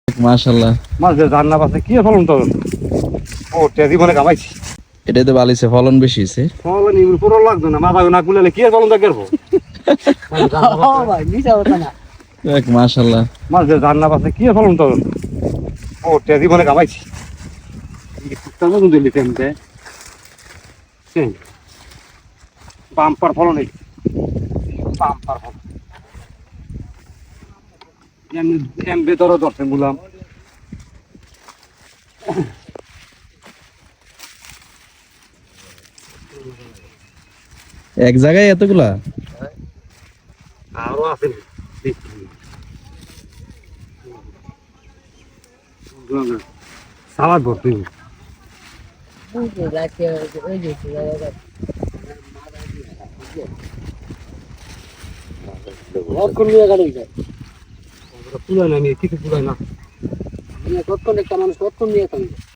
মাশাআল্লাহ মাছ রান্না বাসে কি ফলন তো ও টেদি মনে কামাইছি এটাতে বালিছে ফলন বেশি হইছে। ফলন ইমুর পুরো লাগতো না মাথা না কুলালে কি ফলন তা করবো ভাই মিছা কথা না। মাশাআল্লাহ মাছ রান্না বাসে কি ফলন তো ও টেদি মনে কামাইছি তার মতন দিলি তেমতে বাম্পার ফলন এই বাম্পার ফলন এমবে ধরো দর্শন বললাম এক জায়গায় এতগুলা আরো আছে সালাদ ভর্তি ওই যে রাতে ওই যে কতক্ষণ নিয়ে গাড়ি যায় পুরাই না কিছু পুরাই না কতক্ষণ একটা মানুষ কতক্ষণ নিয়ে থাকবে